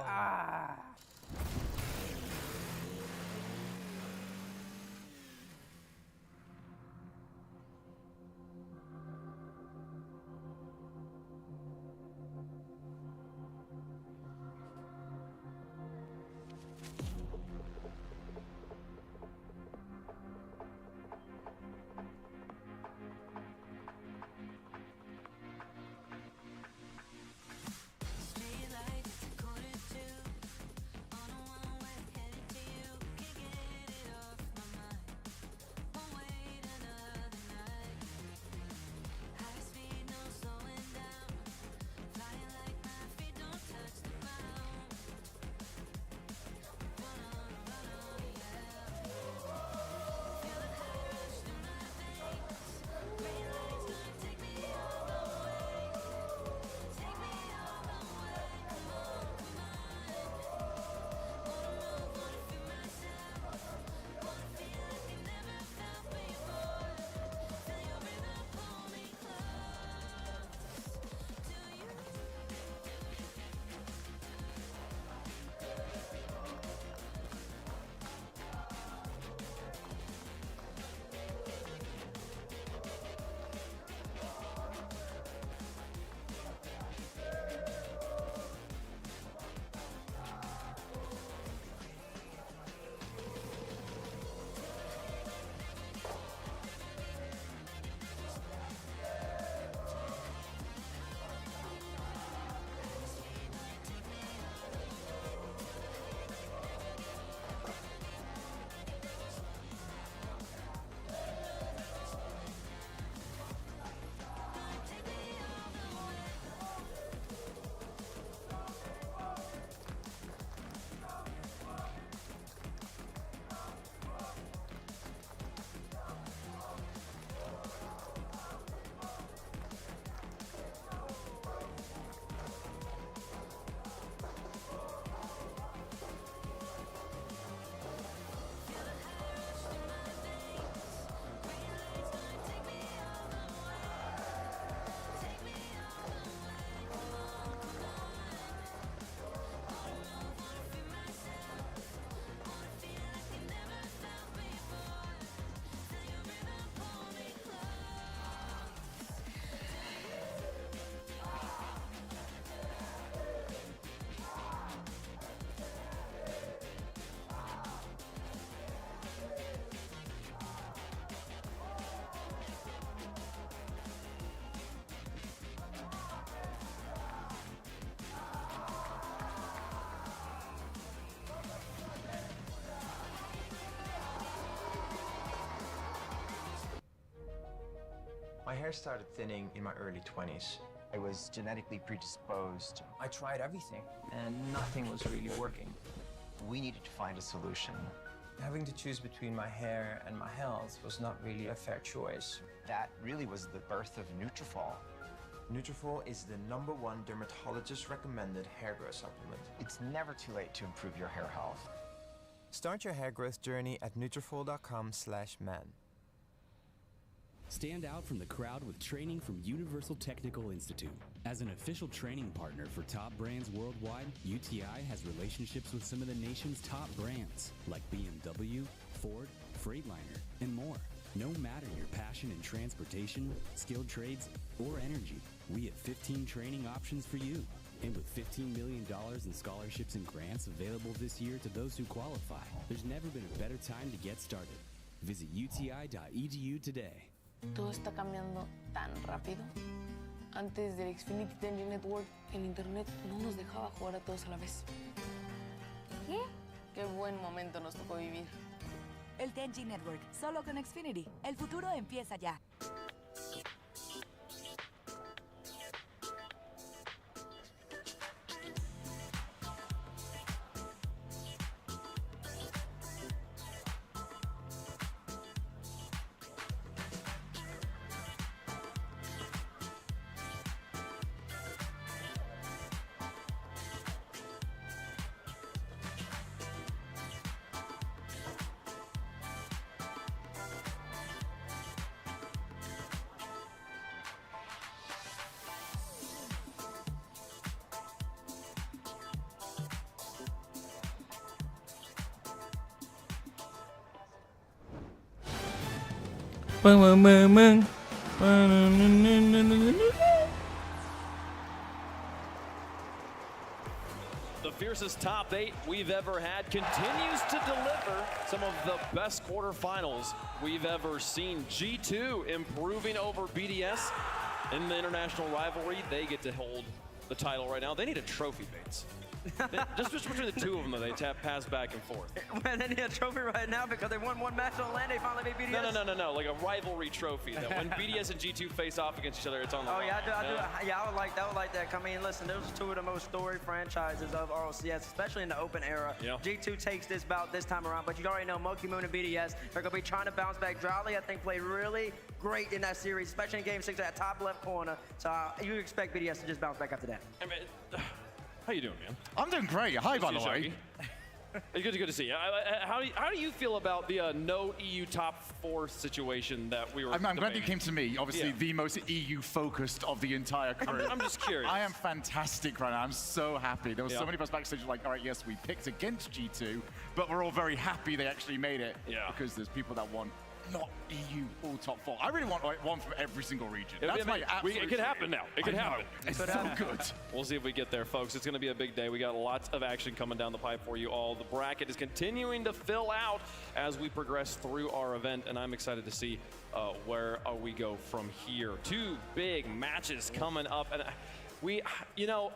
My hair started thinning in my early 20s. I was genetically predisposed. I tried everything, and nothing was really working. We needed to find a solution. Having to choose between my hair and my health was not really a fair choice. That really was the birth of Nutrafol. Nutrafol is the #1 dermatologist-recommended hair growth supplement. It's never too late to improve your hair health. Start your hair growth journey at Nutrafol.com/man. Stand out from the crowd with training from Universal Technical Institute. As an official training partner for top brands worldwide, UTI has relationships with some of the nation's top brands like BMW, Ford, Freightliner, and more. No matter your passion in transportation, skilled trades, or energy, we have 15 training options for you. And with $15 million in scholarships and grants available this year to those who qualify, there's never been a better time to get started. Visit uti.edu today. Todo está cambiando tan rápido. Antes del Xfinity Tenji Network, el internet no nos dejaba jugar a todos a la vez. ¿Qué? Qué buen momento nos tocó vivir. El Tenji Network, solo con Xfinity. El futuro empieza ya. The fiercest top 8 we've ever had continues to deliver some of the best quarterfinals we've ever seen. G2 improving over BDS in the international rivalry. They get to hold the title right now. They need a trophy, Bates. Just between the two of them, they pass back and forth. Man, they need a trophy right now because they won one match on land. They finally beat BDS. No. Like a rivalry trophy. That when BDS and G2 face off against each other, it's on the line. Oh, yeah, I would like that. I mean, listen, those are two of the most storied franchises of RLCS, especially in the open era. Yeah. G2 takes this bout this time around, but you already know Monkey Moon and BDS are going to be trying to bounce back. Drowley, I think, played really great in that series, especially in Game 6 at top left corner. So you expect BDS to just bounce back after that. I mean, how you doing, man? I'm doing great. Hi, by the way. It's good to see you. How do you feel about the no EU top 4 situation that we were I'm glad debating? you came to me. Obviously, the most EU-focused of the entire crew. I'm just curious. I am fantastic right now. I'm so happy. There were so many of us backstage like, all right, yes, we picked against G2, but we're all very happy they actually made it. Yeah. Because there's people that want not EU all top 4. I really want like, one from every single region. That's It could happen now. It could happen. It's so good. We'll see if we get there, folks. It's going to be a big day. We got lots of action coming down the pipe for you all. The bracket is continuing to fill out as we progress through our event, and I'm excited to see where we go from here. 2 big matches coming up, and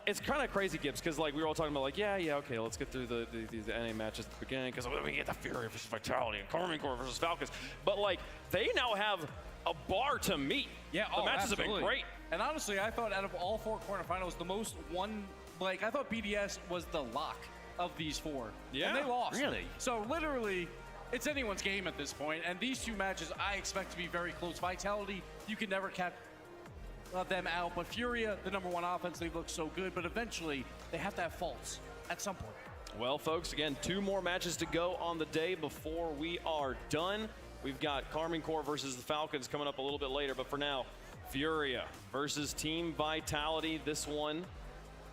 it's kind of crazy, Gibbs, because like we were all talking about, like, okay, let's get through the NA matches at the beginning, because we get the Fury versus Vitality and Karmine Corps versus Falcons. But like, they now have a bar to meet. Yeah, the matches absolutely. have been great. And honestly, I thought out of all 4 quarterfinals, the most I thought BDS was the lock of these 4. Yeah, and they lost. Really? So literally, it's anyone's game at this point. And these 2 matches, I expect to be very close. Vitality, you can never catch them out, but Furia, the #1 offense, they look so good, but eventually they have to have faults at some point. Well, folks, again, 2 more matches to go on the day before we are done. We've got Karmine Corps versus the Falcons coming up a little bit later, but for now, Furia versus Team Vitality. This one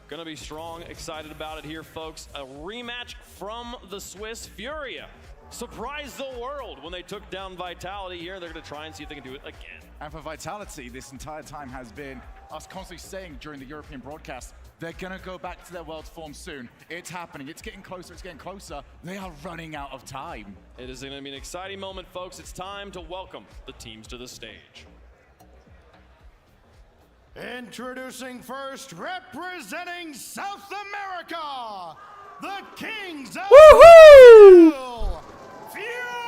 gonna be strong. Excited about it here, folks. A rematch from the Swiss. Furia surprised the world when they took down Vitality here. They're gonna try and see if they can do it again. And for Vitality, this entire time has been us constantly saying during the European broadcast, they're going to go back to their world form soon. It's happening. It's getting closer. It's getting closer. They are running out of time. It is going to be an exciting moment, folks. It's time to welcome the teams to the stage. Introducing first, representing South America, the Kings of Woohoo! Furia!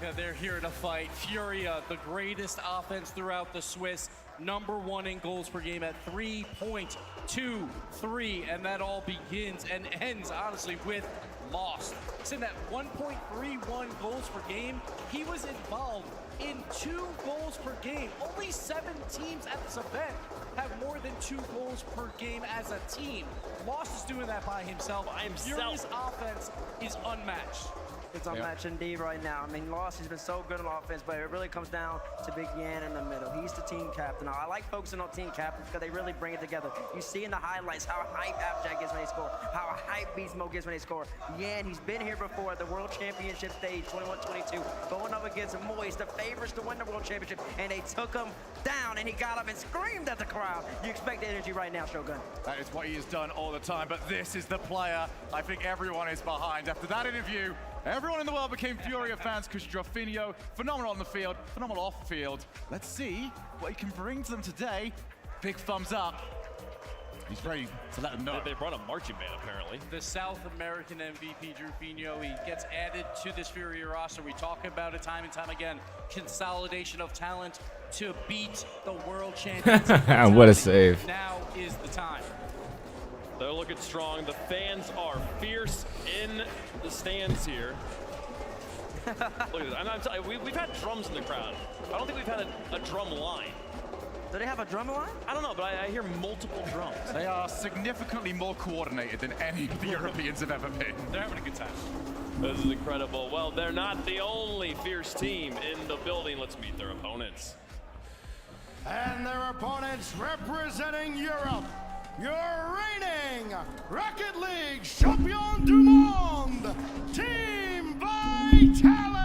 Yeah, they're here to fight. Furia, the greatest offense throughout the Swiss, #1 in goals per game at 3.23, and that all begins and ends, honestly, with Lost. Sitting at 1.31 goals per game, he was involved in 2 goals per game. Only 7 teams at this event have more than 2 goals per game as a team. Lost is doing that by himself. Furia's offense is unmatched. It's unmatched indeed right now. I mean, Lost has been so good on offense, but it really comes down to Big Yan in the middle. He's the team captain. Now, I like focusing on team captains because they really bring it together. You see in the highlights how hype Applejack gets when they score, how hype Beast Mode gets when they score. Yan, he's been here before at the World Championship stage, 21-22, going up against Moist, the favorites to win the World Championship, and they took him down, and he got up and screamed at the crowd. You expect the energy right now, Shogun. That is what he has done all the time, but this is the player I think everyone is behind. After that interview, everyone in the world became Furia fans because Jofinho, phenomenal on the field, phenomenal off the field. Let's see what he can bring to them today. Big thumbs up. He's ready to let them know. They brought a marching band, apparently. The South American MVP, Jofinho, he gets added to this Furia roster. We talk about it time and time again. Consolidation of talent to beat the world champions. What a save. Now is the time. They're looking strong. The fans are fierce in the stands here. Look at this. I'm telling you, we've had drums in the crowd. I don't think we've had a drum line. Do they have a drum line? I don't know, but I hear multiple drums. They are significantly more coordinated than any of the Europeans have ever been. They're having a good time. This is incredible. Well, they're not the only fierce team in the building. Let's meet their opponents. And their opponents representing Europe, your reigning Rocket League Champion du Monde, Team Vitality!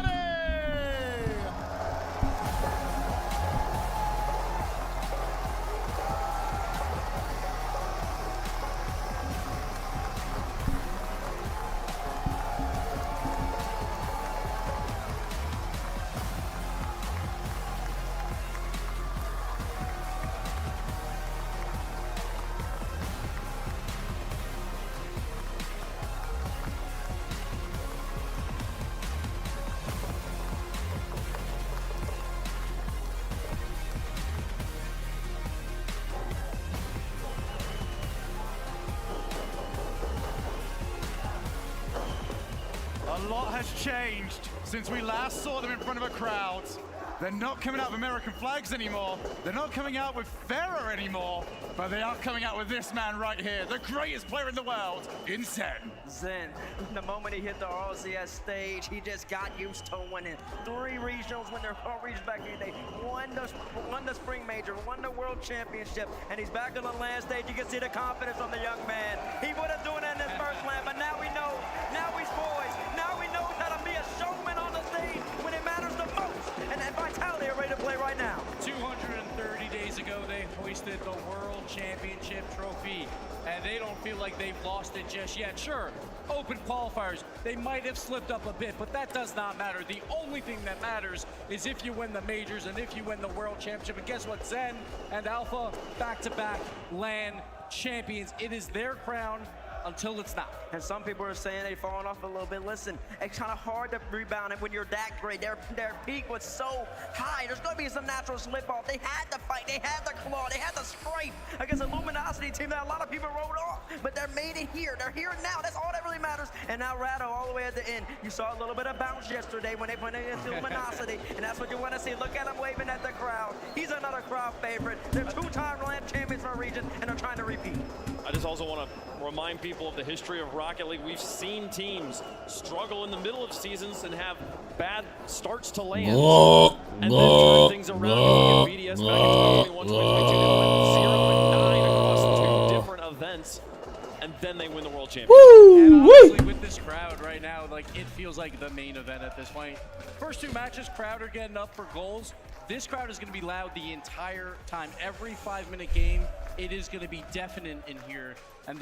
A lot has changed since we last saw them in front of a crowd. They're not coming out with American flags anymore. They're not coming out with Ferrer anymore, but they are coming out with this man right here, the greatest player in the world, in Zen. Zen, the moment he hit the RLCS stage, he just got used to winning. 3 regionals, when they're all regions back here. They won the spring major, won the world championship, and he's back on the land stage. You can see the confidence on the young man. He would have done it in his first land, but now we know, now he's poised. Now we know how to be a showman on the stage when it matters the most. And Vitality are ready to play right now. 230 days ago, they hoisted the World Championship trophy, and they don't feel like they've lost it just yet. Sure, open qualifiers, they might have slipped up a bit, but that does not matter. The only thing that matters is if you win the majors and if you win the World Championship. And guess what? Zen and Alpha, back-to-back LAN champions. It is their crown until it's not. And some people are saying they've fallen off a little bit. Listen, it's kind of hard to rebound it when you're that great. Their peak was so high. There's going to be some natural slip-off. They had to fight. They had to claw. They had to scrape against a Luminosity team that a lot of people wrote off. But they're made it here. They're here now. That's all that really matters. And now Ratto all the way at the end. You saw a little bit of bounce yesterday when they went against Luminosity. And that's what you want to see. Look at him waving at the crowd. He's another crowd favorite. They're 2-time land champions for a region, and they're trying to repeat. I just also want to remind people of the history of Rocket League. We've seen teams struggle in the middle of seasons and have bad starts to land. And then turn things around. BDS back in 2021, 2022, they went 0-9 across 2 different events. And then they win the World Championship. And honestly, with this crowd right now, like, it feels like the main event at this point. First 2 matches, crowd are getting up for goals. This crowd is going to be loud the entire time. Every 5-minute game, it is going to be deafening in here. And